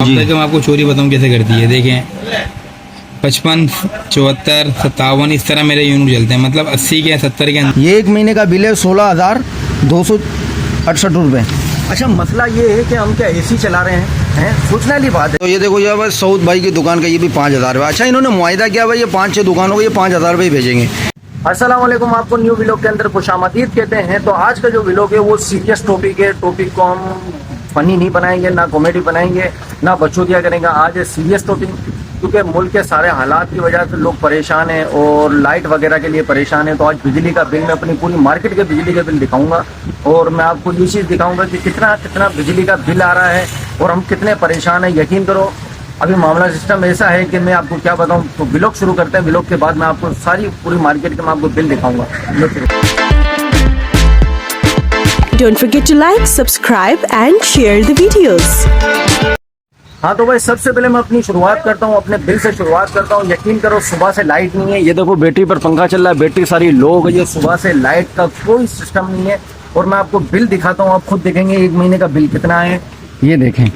मैं आपको चोरी बताऊँ कैसे करती है। देखें 55, 74, 57 इस तरह मेरे यूनिट जलते हैं, मतलब 80 के 70 के। ये एक महीने का बिल है 16,268 रुपये। अच्छा, मसला ये है कि हम क्या एसी चला रहे हैं सोचने वाली बात है। तो ये देखो, ये बस सऊद भाई की दुकान का ये भी 5,000 रुपये। अच्छा, इन्होंने मुआयदा किया भाई, ये 5-6 दुकानों को ये 5,000 रुपये भेजेंगे। अस्सलाम वालेकुम, आपको न्यू व्लॉग के अंदर खुशामदीद कहते हैं। तो आज का जो व्लॉग है वो सीरियस टॉपिक है। टॉपिक को हम फनी नहीं बनाएंगे, ना कॉमेडी बनाएंगे, ना बचूतिया करेंगे। आज है सीरियस टॉपिक, क्योंकि मुल्क के सारे हालात की वजह से लोग परेशान हैं और लाइट वगैरह के लिए परेशान है। तो आज बिजली का बिल, मैं अपनी पूरी मार्केट के बिजली का बिल दिखाऊंगा और मैं आपको ये चीज़ दिखाऊंगा कि कितना बिजली का बिल आ रहा है और हम कितने परेशान हैं। यकीन करो, अभी मामला सिस्टम ऐसा है कि मैं आपको क्या बताऊं। तो व्लॉग शुरू करते हैं, व्लॉग के बाद मैं आपको सारी पूरी मार्केट के मैं आपको बिल दिखाऊंगा। Don't forget to like, subscribe and share the videos. हाँ तो भाई, सबसे पहले मैं अपनी शुरुआत करता हूँ, अपने बिल से शुरुआत करता हूँ। यकीन करो, सुबह से लाइट नहीं है। ये देखो, बैटरी पर पंखा चल रहा है, बैटरी सारी लो हो गई है। सुबह से लाइट का कोई सिस्टम नहीं है और मैं आपको बिल दिखाता हूँ, आप खुद देखेंगे एक महीने का बिल कितना है। ये देखें,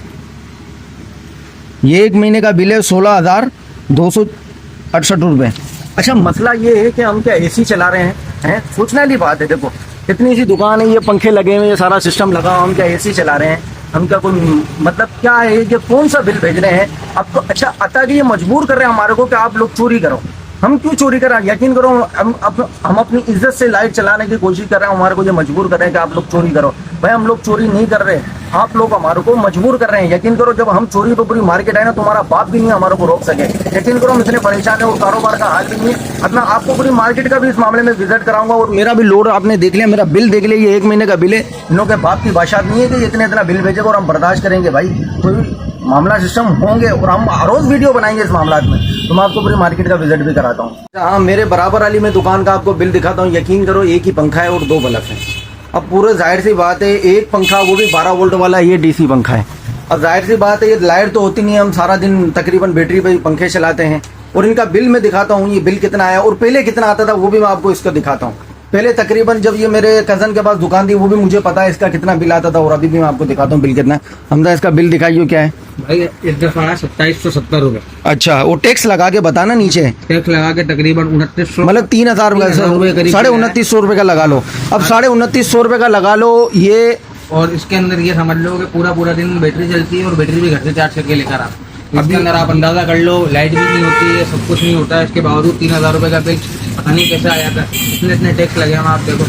ये एक महीने का बिल है 16,268 रुपये। अच्छा, मसला ये है कि हम क्या एसी चला रहे हैं सोचने वाली बात है। देखो, इतनी सी दुकान है, ये पंखे लगे हुए, ये सारा सिस्टम लगा, हम क्या एसी चला रहे हैं। हम क्या कोई मतलब क्या है कि कौन सा बिल भेज रहे हैं आपको। अच्छा, अतः कि ये मजबूर कर रहे हैं हमारे को कि आप लोग चोरी करो। हम क्यों चोरी कर रहे हैं? यकीन करो, हम अपनी इज्जत से लाइट चलाने की कोशिश कर रहे हैं। हमारे को ये मजबूर कर रहे हैं कि आप लोग चोरी करो। भाई, हम लोग चोरी नहीं कर रहे, आप लोग हमारे को मजबूर कर रहे हैं। यकीन करो, जब हम चोरी पे पूरी मार्केट आए ना, तुम्हारा बाप भी नहीं हमारे को रोक सके। यकीन करो, हम इतने परेशान है और कारोबार का हाल भी नहीं है। अपना आपको पूरी मार्केट का भी इस मामले में विजिट कराऊंगा और मेरा भी लोड आपने देख लिया, मेरा बिल देख लिया। ये एक महीने का बिल है। इन लोगों के बाप की बादशाह नहीं है कि इतना बिल भेजेगा और हम बर्दाश्त करेंगे। भाई, कोई मामला सिस्टम होंगे और हम रोज वीडियो बनाएंगे इस मामला में। तो मैं आपको पूरी मार्केट का विजिट भी कराता हूँ। हाँ, मेरे बराबर वाली में दुकान का आपको बिल दिखाता हूँ। यकीन करो, एक ही पंखा है और 2 बल्ब है। अब पूरे जाहिर सी बात है, एक पंखा, वो भी 12 वोल्ट वाला, ये डीसी पंखा है। अब जाहिर सी बात है, ये लाइट तो होती नहीं है, हम सारा दिन तकरीबन बैटरी पे पंखे चलाते हैं। और इनका बिल मैं दिखाता हूँ, ये बिल कितना आया और पहले कितना आता था वो भी मैं आपको इसका दिखाता हूँ। पहले तकरीबन जब ये मेरे कजन के पास दुकान थी, वो भी मुझे पता है इसका कितना बिल आता था और अभी भी मैं आपको दिखाता हूँ बिल कितना है। हमदा, इसका बिल दिखाइए क्या है भाई। इस दफा 2770 रुपए। अच्छा, वो टैक्स लगा के बताना, नीचे टैक्स लगा के तकरीबन 2900, मतलब 3,000 रुपये, 29,500 रुपये का लगा लो। अब 29,500 रुपये का लगा लो ये। और इसके अंदर ये समझ लो कि पूरा दिन बैटरी चलती है और बैटरी भी घर से चार्ज करके लेकर आप। इसके अंदर आप अंदाजा कर लो, लाइट भी नहीं होती है, सब कुछ नहीं होता है। इसके बावजूद 3,000 रुपये का बिल पता नहीं कैसे आ जाता है। इतने टैक्स लगे हैं। आप देखो,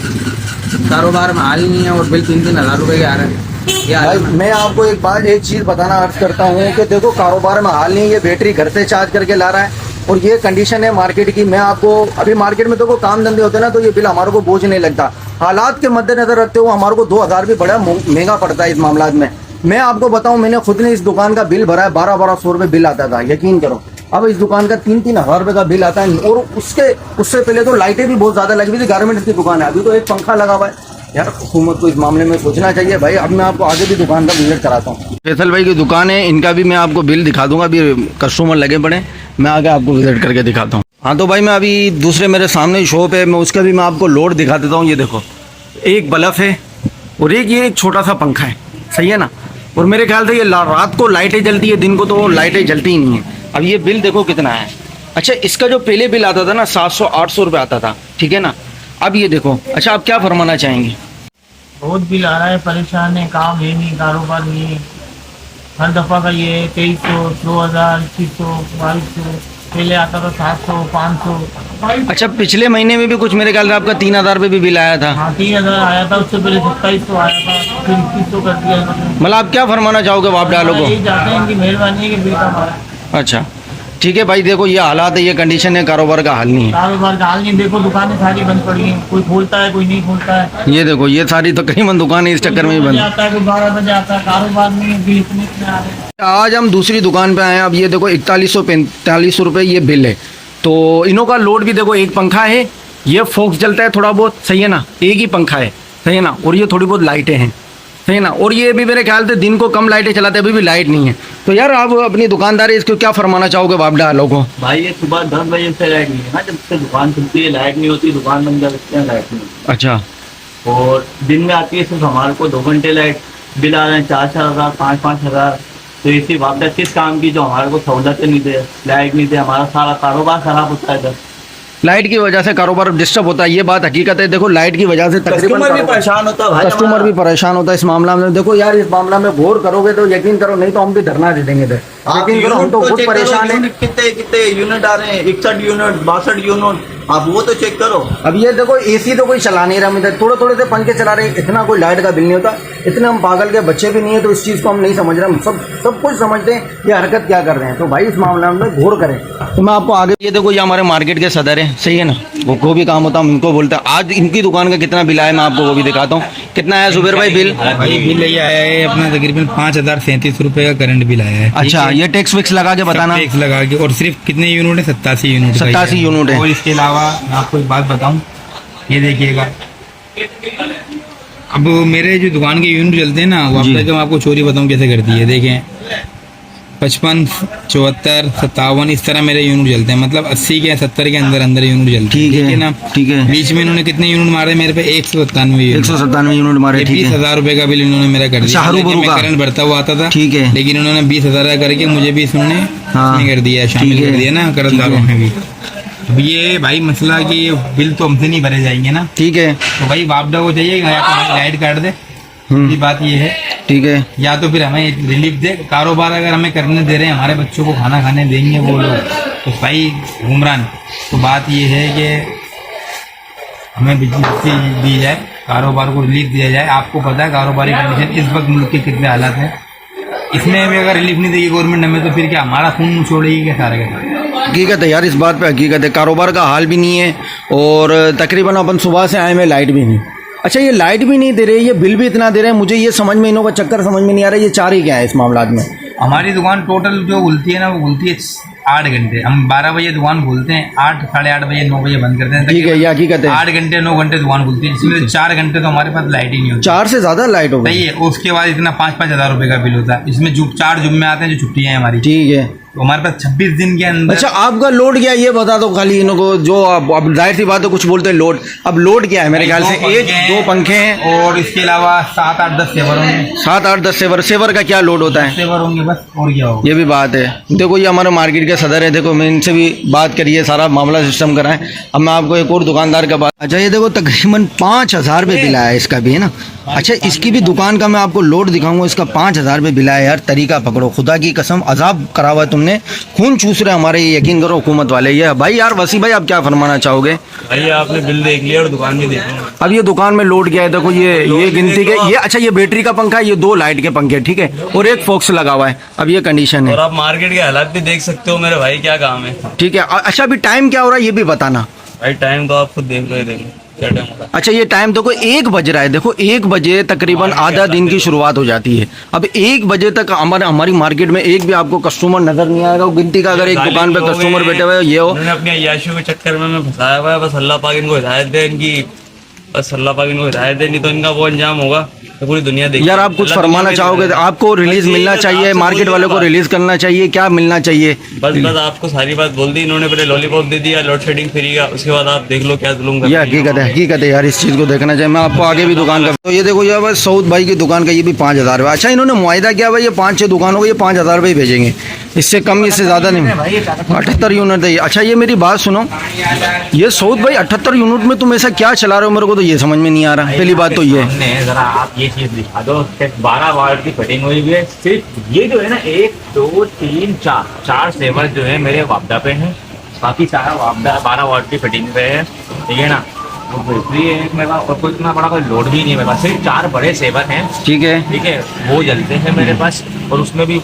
कारोबार में हाल ही नहीं है और बिल 3,000 रुपये के आ रहे हैं। भाई, मैं आपको एक चीज बताना अर्ज करता हूँ कि देखो, कारोबार में हाल नहीं है, बेटरी घर से चार्ज करके ला रहा है और ये कंडीशन है मार्केट की। मैं आपको अभी मार्केट में देखो, काम धंधे होते हैं ना, तो ये बिल हमारे को बोझ नहीं लगता। हालात के मद्देनजर रखते हुए हमारे को 2,000 भी बड़ा महंगा पड़ता है इस मामला में। मैं आपको बताऊं, मैंने खुद ने इस दुकान का बिल भरा है, 1200 रुपये बिल आता था। यकीन करो, अब इस दुकान का 3,000 रुपये का बिल आता है। और उससे पहले तो लाइटें भी बहुत ज्यादा लगी हुई थी। गारमेंट्स की दुकान है, अभी तो एक पंखा लगा हुआ है। यार, हुकूमत को इस मामले में सोचना चाहिए भाई। अब मैं आपको आगे भी दुकान का विजिट कराता हूँ। फैसल भाई की दुकान है, इनका भी मैं आपको बिल दिखा दूंगा। अभी कस्टमर लगे पड़े, मैं आगे आपको विजिट करके दिखाता हूँ। हाँ तो भाई, मैं अभी दूसरे मेरे सामने शॉप है, मैं उसका भी मैं आपको लोड दिखा देता हूँ। ये देखो, एक बल्ब है और ये एक छोटा सा पंखा है, सही है ना। और मेरे ख्याल से ये रात को लाइटें जलती है, दिन को तो लाइटें जलती ही नहीं है। अब ये बिल देखो कितना है। अच्छा, इसका जो पहले बिल आता था ना, 700-800 रुपये आता था, ठीक है ना। अब ये देखो। अच्छा, आप क्या फरमाना चाहेंगे? बहुत बिल आ रहा है, परेशान है, काम है नहीं, कारोबार नहीं है। हर दफ़ा का ये 2300, 2,000, 2100, 2200, पहले आता था 700, 500। अच्छा, पिछले महीने में भी कुछ मेरे ख्याल से आपका 3,000 रुपये भी बिल आया था। हाँ, 3,000 आया था, उससे पहले 2700 आया था, फिर 2100 कर दिया। मतलब आप क्या फरमाना चाहोगे आप डालो को? यही चाहते हैं कि मेहरबानी है कि बिल कम आ रहा है। अच्छा, ठीक है भाई। देखो, ये हालात है, ये कंडीशन है, कारोबार का हाल नहीं है। कारोबार का हाल नहीं, देखो दुकानें सारी बंद पड़ी हैं, कोई खोलता है कोई नहीं खोलता है। ये देखो, ये सारी तकरीबन दुकानें इस चक्कर में ही बंद आता है, कोई 12 बजे आता है, कारोबार नहीं है, बिल इतने आ रहे हैं। आज हम दूसरी दुकान पे आए हैं। अब ये देखो, 4145 रुपये ये बिल है। तो इनों का लोड भी देखो, एक पंखा है, ये फोक्स जलता है थोड़ा बहुत, सही है ना, एक ही पंखा है, सही है ना। और ये थोड़ी बहुत लाइटें हैं, सही है ना। और ये भी मेरे ख्याल से दिन को कम लाइटें चलाते हैं, अभी भी लाइट नहीं है। तो यार, आप अपनी दुकानदारी इसको क्या फरमाना चाहोगे बापडा लोगों को? भाई, ये सुबह 10 बजे से लाइट नहीं है ना, जब से दुकान खुलती है लाइट नहीं होती, दुकान बंद कर देते हैं, लाइट नहीं होती। अच्छा, और दिन में आती है सिर्फ हमारे को 2 घंटे लाइट। बिल आ रहे हैं 4-4 हज़ार, 5-5 हज़ार। तो इसी वापदा किस काम की जो हमारे को सहूलत नहीं दे, लाइट नहीं दे, हमारा सारा कारोबार खराब होता है इधर। लाइट की वजह से कारोबार डिस्टर्ब होता है, ये बात हकीकत है। देखो लाइट की वजह से तकरीबन कस्टमर भी परेशान होता है भाई, कस्टमर भी परेशान होता है इस मामला में। देखो यार इस मामला में गौर करोगे तो यकीन करो, नहीं तो हम भी धरना दे देंगे इधर। यकीन करो हम तो खुद परेशान है। कितने कितने यूनिट आ रहे हैं, 61 यूनिट 62 यूनिट, आप वो तो चेक करो। अब ये देखो एसी तो कोई चला नहीं रहा, हम इधर थोड़े थोड़े से पंखे चला रहे हैं, इतना कोई लाइट का बिल नहीं होता। इतने हम पागल के बच्चे भी नहीं है, तो इस चीज को हम नहीं समझ रहे। हम सब कुछ समझते हैं ये हरकत क्या कर रहे हैं। तो भाई इस मामले में गौर करें। तो मैं आपको आगे, ये देखो ये हमारे मार्केट के सदर है, सही है ना, वो को भी काम होता है, हम इनको बोलते हैं। आज इनकी दुकान का कितना बिल आया मैं आपको वो भी दिखाता हूँ। कितना आया जुबेर भाई बिल? भाई बिल ये आया है अपना तकरीबन 5037 रुपए का करंट बिल आया है। अच्छा, ये टैक्स विक्स लगा के बताना। टैक्स लगा के, और सिर्फ कितने यूनिट है? 87 यूनिट। 87 यूनिट है। और इसके अलावा मैं आपको एक बात बताऊं, ये देखिएगा, अब मेरे जो दुकान के यूनिट चलते हैं ना, वो जी। मैं आपको चोरी बताऊं कैसे करती है। देखें 55, 74, 57 इस तरह मेरे यूनिट चलते हैं, मतलब 80 के 70 के अंदर अंदर यूनिट चलते हैं। ठीक है ना, ठीक है। बीच में इन्होंने कितने यूनिट मारे मेरे पे? 197 197 यूनिट मारे, ठीक है। 20,000 रुपए का बिल इन्होंने मेरा कर दिया। शाहरुख लेकिन मैं का करंट भरता हुआ आता था, ठीक है। लेकिन उन्होंने 20,000 का करके मुझे भी इसमें हाँ, कर दिया, शामिल ठीक है, कर दिया ना कर्जदारों में भी। अब ये भाई मसला कि ये बिल तो हमसे नहीं भरे जाएंगे ना, ठीक है, तो भाई वापडा को चाहिए या तो हमें लाइट काट दे, ये बात ये है, ठीक है। या तो फिर हमें रिलीफ दे। कारोबार अगर हमें करने दे रहे हैं, हमारे बच्चों को खाना खाने देंगे वो लोग, तो भाई घुमरान। तो बात ये है कि हमें बिजली दी जाए, कारोबार को रिलीफ दिया जाए। आपको पता है कारोबारी कंडीशन इस वक्त मुल्क के कितने हालात हैं, इसमें भी अगर रिलीफ नहीं देगी गवर्नमेंट हमें, तो फिर क्या हमारा खून छोड़ेगी क्या सारे के सारे? हकीकत है यार, इस बात पे हकीकत है। कारोबार का हाल भी नहीं है, और तकरीबन अपन सुबह से आए हैं, लाइट भी नहीं। अच्छा, ये लाइट भी नहीं दे रहे, ये बिल भी इतना दे रहे हैं, मुझे ये समझ में, इन्हों का चक्कर समझ में नहीं आ रहा है। ये चार ही क्या है इस मामला में? हमारी दुकान टोटल जो खुलती है ना, वो खुलती है 8 घंटे। हम 12 बजे दुकान खोलते हैं, 8, साढ़े 8 बजे, 9 बजे बंद करते हैं। ठीक है, ये हकीकत है। 8 घंटे 9 घंटे दुकान खुलती है, इसमें 4 घंटे तो हमारे पास लाइट ही नहीं होती। 4 से ज्यादा लाइट हो सही गई। है। उसके बाद इतना 5-5 हजार रुपए का बिल होता है। इसमें 4 जुम्मे आते हैं जो छुट्टियां हैं हमारी, ठीक है। तो हमारे पास 26 दिन के अंदर। अच्छा, आपका लोड क्या है ये बता दो खाली इन्हों को, जो अब जाहिर सी बात है कुछ बोलते हैं लोड। अब लोड क्या है? मेरे ख्याल से 1-2 पंखे हैं, और इसके अलावा 7, 8, 10 सेवर होंगे। 7, 8, 10 सेवर का क्या लोड होता है? सेवर होंगे बस, और क्या होगा? ये भी बात है। देखो ये हमारे मार्केट के सदर है, देखो मैं इनसे भी बात करिए, सारा मामला सिस्टम कराएं। अब मैं आपको एक और दुकानदार का बात। अच्छा, ये देखो तकरीबन 5,000 रुपये बिल आया है इसका भी, है ना। अच्छा, इसकी भी दुकान का मैं आपको लोड दिखाऊंगा, इसका 5,000 रुपये बिल आया। यार तरीका पकड़ो, खुदा की कसम अजाब करा हुआ है तुमने, खून चूस रहे हमारे, ये यकीन करो हुकूमत वाले। ये भाई यार वसी भाई, आप क्या फरमाना चाहोगे? भाई आपने बिल देख लिया और दुकान भी देखी। अब ये दुकान में लोड क्या है? देखो ये गिनती के ये, अच्छा ये बैटरी का पंखा है, ये 2 लाइट के पंखे, ठीक है, और एक फोक्स लगा हुआ है। अब ये कंडीशन है, और आप मार्केट के हालात भी देख सकते हो मेरे भाई, क्या काम है। ठीक है। अच्छा, अभी टाइम क्या हो रहा है ये भी बताना। भाई टाइम तो आप खुद देख लो, देखो क्या टाइम हो रहा है। अच्छा, ये टाइम देखो 1 बज रहा है। देखो 1 बजे तकरीबन आधा दिन की शुरुआत हो जाती है। अब 1 बजे तक हमारी मार्केट में एक भी आपको कस्टमर नजर नहीं आएगा। गिनती का अगर एक दुकान पे कस्टमर बैठे हुए ये हो, उन्होंने अपनी अय्याशियों के चक्कर में फंसाया हुआ है। बस अल्लाह पाक इनको हिदायत दे इनकी, बस अल्लाह पाक इनको हिदायत दे, नहीं तो इनका वो अंजाम होगा तो पूरी दुनिया देखेगी। यार आप कुछ अल्लाह फरमाना दुनिया चाहोगे? में आपको रिलीज बस मिलना यही चाहिए, आपसे मार्केट बोलिए वालों को बात। रिलीज करना चाहिए, क्या मिलना चाहिए? बस आपको सारी बात बोल दी इन्होंने। पहले लॉलीपॉप दे दिया लोड शेडिंग फ्री का, उसके बाद आप देख लो क्या जुल्म कर ये रहे हैं। हकीकत है यार, इस चीज़ को देखना चाहिए। मैं आपको आगे भी दुकान का, तो ये देखो ये बस सऊद भाई की दुकान का, ये भी 5,000 रुपये। अच्छा, इन्होंने मुआयदा किया भाई, ये 5-6 दुकानों को ये 5,000 रुपये भेजेंगे, इससे कम इससे ज़्यादा नहीं। 78 यूनिट है। अच्छा, ये मेरी बात सुनो, ये सऊद भाई 78 यूनिट में तुम ऐसा क्या चला रहे हो, मेरे को तो ये समझ में नहीं आ रहा। पहली बात तो ये हमने जरा आप ये चीज दिखा दो, 12 वाट की फिटिंग हुई हुई है। सिर्फ ये जो है ना 1, 2, 3, 4 सेवर जो है मेरे वापदा पे हैं, बाकी सारा वापदा 12 वाट की फिटिंग पे है, ठीक है ना। वो बैटरी है मेरे पास, और कोई इतना बड़ा कोई लोड भी नहीं है मेरे पास, सिर्फ 4 बड़े सेवर हैं, ठीक है। ठीक है, वो जलते हैं मेरे पास। और उसमें भी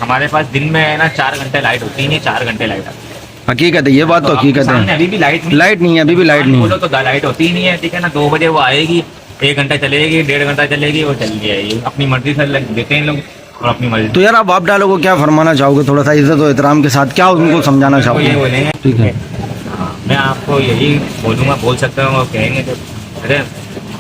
हमारे पास दिन में है ना 4 घंटे लाइट होती नहीं, 4 घंटे लाइट आती है। हकीकत है, ये बात तो हकीकत सामने है। अभी भी लाइट नहीं है, अभी भी लाइट नहीं बोलो है। तो लाइट होती ही नहीं है, ठीक है ना। 2 बजे वो आएगी, 1 घंटा चलेगी, 1.5 घंटा चलेगी, वो चल जाएगी। अपनी मर्जी से देते हैं लोग और अपनी मर्जी। तो यार आप बाप डालो को क्या फरमाना चाहोगे? थोड़ा सा इज्जत और एहतराम के साथ क्या उनको समझाना ये चाहोगे? बोलेंगे, ठीक है। हाँ, मैं आपको यही बोलूँगा, बोल सकता हूँ, वो कहेंगे तो अरे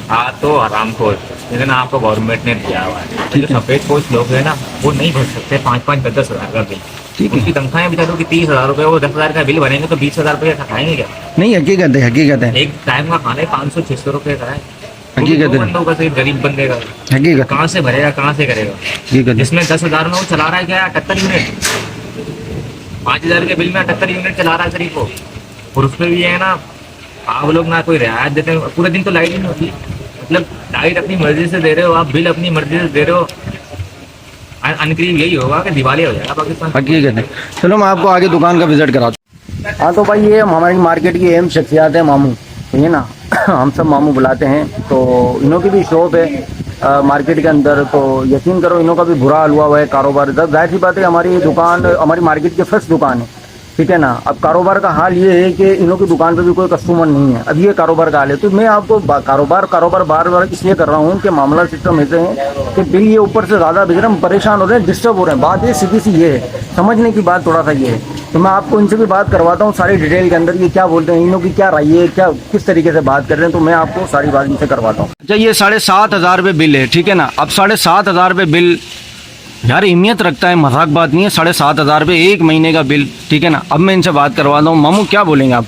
हाँ तो आराम खोल, लेकिन आपको गवर्नमेंट ने दिया हुआ है। जो सफेद पोस्ट लोग हैं ना, वो नहीं भर सकते 5-5, 10-10 हज़ार का बिल। ठीक है। उनकी तनख्वाहें बेचारों की 30,000 रुपये, वो 10,000 का बिल भरेंगे तो 20,000 रुपये का खाएंगे क्या? नहीं, हकीकत है। एक टाइम का खाना 500-600 रुपये का है, हकीकत है। बंदों का सिर्फ गरीब बंदे का हकीकत कहाँ से भरेगा, कहाँ से करेगा। हकीकत है। जिसमें 10,000 में वो चला रहा है क्या 78 यूनिट, 5,000 के बिल में 78 यूनिट चला रहा है सिर्फ वो। और उसमें भी है ना, आप लोग ना कोई रियायत देते हैं, पूरे दिन तो लाइट ही नहीं होती। मतलब लाइट अपनी मर्जी से दे रहे हो आप, बिल अपनी मर्जी से दे रहे हो। अनकरीब यही होगा कि दिवाली हो जाएगा पाकिस्तान। हकीकत है। चलो मैं आपको आगे दुकान का विजिट कराता हूँ। हाँ तो भाई ये हमारी मार्केट की अहम शख्सियात है मामू, ये ना हम सब मामू बुलाते हैं। तो इन्हों की भी शॉप है मार्केट के अंदर, तो यकीन करो इन्हों का भी बुरा हाल हुआ है कारोबार। जाहिर सी बात है, हमारी दुकान हमारी मार्केट की फर्स्ट दुकान है, ठीक है ना। अब कारोबार का हाल ये है कि इन्हों की दुकान पे भी कोई कस्टमर नहीं है। अब ये कारोबार का हाल है। तो मैं आपको कारोबार बार बार इसलिए कर रहा हूँ कि मामला सिस्टम ऐसे है कि बिल ये ऊपर से ज़्यादा भेज रहे हैं, हम परेशान हो रहे हैं, डिस्टर्ब हो रहे हैं। बात ये सीधी सी ये है, समझने की बात थोड़ा सा ये है। तो मैं आपको इनसे भी बात करवाता हूँ सारी डिटेल के अंदर, ये क्या बोलते हैं, इनों की क्या राय है, क्या किस तरीके से बात कर रहे हैं। तो मैं आपको सारी बात इनसे करवाता हूँ। अच्छा ये 7,500 रुपये बिल है, ठीक है ना। अब 7,500 रुपये बिल यार अहमियत रखता है, मजाक बात नहीं है। 7,500 रुपये एक महीने का बिल, ठीक है ना। अब मैं इनसे बात करवाता हूँ। मामू क्या बोलेंगे आप?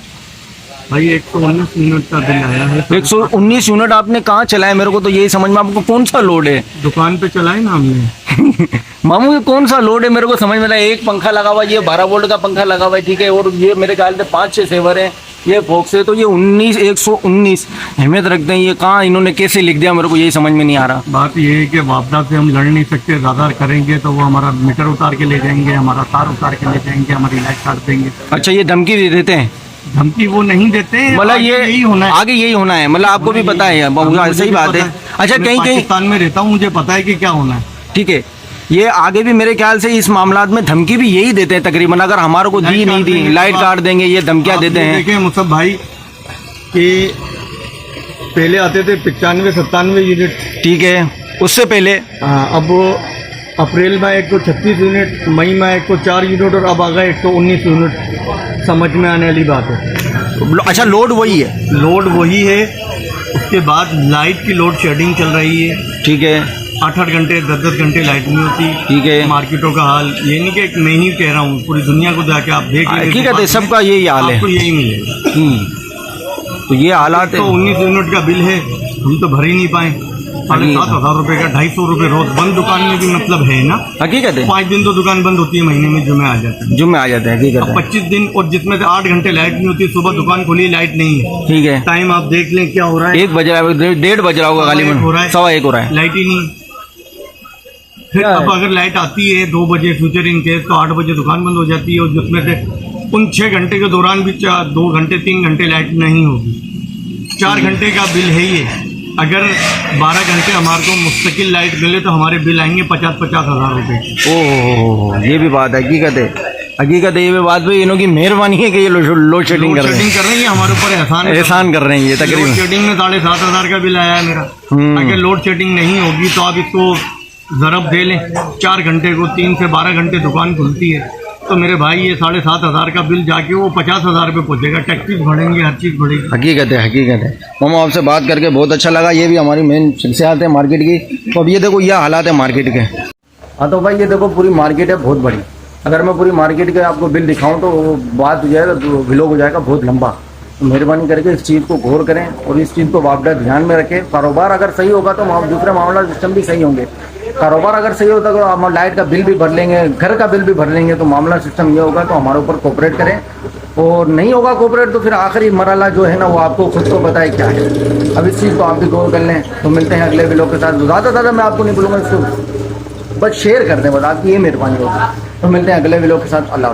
भाई 119 यूनिट का बिल आया है। 119 यूनिट आपने कहाँ चलाए? मेरे को तो यही समझ में, आपको कौन सा लोड है? दुकान पे चलाए ना हमने। मामू ये कौन सा लोड है? मेरे को समझ में नहीं। एक पंखा लगा हुआ है, ये 12 वोल्ट का पंखा लगा हुआ है, ठीक है। और ये मेरे ख्याल से 5-6 सेवर है, ये फोक्स है। तो ये 119 अहमियत रखते हैं। ये कहाँ इन्होंने कैसे लिख दिया, मेरे को यही समझ में नहीं आ रहा। बात ये है कि वापदा से हम लड़ नहीं सकते, ज़्यादा करेंगे तो वो हमारा मीटर उतार के ले जाएंगे, हमारा तार उतार के ले जाएंगे, हमारी लाइट काट देंगे। अच्छा ये धमकी दे देते हैं? धमकी वो नहीं देते हैं, मतलब आगे ये यही होना है, आगे यही होना है। मतलब आपको भी पता है, मुझे सही भी बात पता है। अच्छा मैं कहीं पाकिस्तान में रहता हूँ, मुझे पता है कि क्या होना है। ठीक है, ये आगे भी मेरे ख्याल से इस मामलात में धमकी भी यही देते हैं तकरीबन। अगर हमारे को दी नहीं दी, लाइट काट देंगे, ये धमकियां देते हैं। देखें मुसब भाई कि पहले आते थे 95-97 यूनिट, ठीक है, उससे पहले हाँ, अब अप्रैल में 136 यूनिट, मई में 104 यूनिट और अब आ गए 119 यूनिट। समझ में आने वाली बात है। अच्छा लोड वही है? लोड वही है। उसके बाद लाइट की लोड शेडिंग चल रही है, ठीक है। 8-8 घंटे 10-10 घंटे लाइट नहीं होती, ठीक है। मार्केटों का हाल ये नहीं कि मैं ही कह रहा हूँ, पूरी दुनिया को जाके आप देख लीजिए, ठीक है, सबका यही हाल है, आपको यही मिलेगा। तो ये हालात है। 19 यूनिट का बिल है, हम तो भर ही नहीं पाए। 7,500 रुपये का 250 रुपये रोज बंद। दुकान में भी मतलब है ना, हकीकत है। 5 दिन तो दुकान बंद होती है महीने में, जुम्मे आ जाते हैं। जुम्मे आ जाते हैं, हकीकत है। 25 दिन, और जिसमें से 8 घंटे लाइट नहीं होती। सुबह दुकान खुली, लाइट नहीं है, ठीक है। टाइम आप देख लें क्या हो रहा है। 1 बज रहा है, 1:30 बज रहा होगा, गाली में 1:15 हो रहा है, लाइट ही नहीं। फिर अब अगर लाइट आती है 2 बजे फ्यूचर इन केस, तो 8 बजे दुकान बंद हो जाती है। और जिसमें से उन 6 घंटे के दौरान भी 2 घंटे 3 घंटे लाइट नहीं होगी। 4 घंटे का बिल है ये। अगर 12 घंटे हमारे को मुस्तकिल लाइट मिले तो हमारे बिल आएंगे 50-50 हज़ार रुपये। ओह ये भी बात है, हकीकत है, हकीकत है। ये भी बात भी इन्हों की मेहरबानी है कि ये लोड शेडिंग कर रहे हैं, हमारे ऊपर एहसान कर रहे हैं ये तकरीबन। लोड शेडिंग में 7,500 का बिल आया है मेरा। अगर लोड शेडिंग नहीं होगी तो आप इसको ज़रब दे लें, 4 घंटे को 3 से 12 घंटे दुकान खुलती है, तो मेरे भाई ये 7,500 का बिल जाके वो 50,000 रुपये पहुँचेगा। टैक्सीज बढ़ेंगे, हर चीज़ बढ़ेगी। हकीकत है, हकीकत है। मामा आपसे बात करके बहुत अच्छा लगा। ये भी हमारी मेन शख्सियत है मार्केट की। तो अब ये देखो यह हालात है मार्केट के। हाँ तो भाई ये देखो पूरी मार्केट है बहुत बड़ी। अगर मैं पूरी मार्केट के आपको बिल दिखाऊं तो बात हो जाएगा, तो व्लॉग हो जाएगा बहुत लंबा। तो मेहरबानी करके इस चीज़ को गौर करें और इस चीज़ को वापदा ध्यान में रखें। कारोबार अगर सही होगा तो दूसरे मामला सिस्टम भी सही होंगे। कारोबार अगर सही होता तो हम लाइट का बिल भी भर लेंगे, घर का बिल भी भर लेंगे, तो मामला सिस्टम ये होगा। तो हमारे ऊपर कोऑपरेट करें, और नहीं होगा कोऑपरेट तो फिर आखिरी मरहला जो है ना वो आपको खुद को पता है क्या है। अब इस चीज़ को आप भी गौर कर लें। तो मिलते हैं अगले वीडियो के साथ। ज़्यादा मैं आपको नहीं बोलूँगा, इसको बस शेयर कर दें, बस आपकी ये मेहरबानी होगी। तो मिलते हैं अगले वीडियो के साथ। अल्लाह।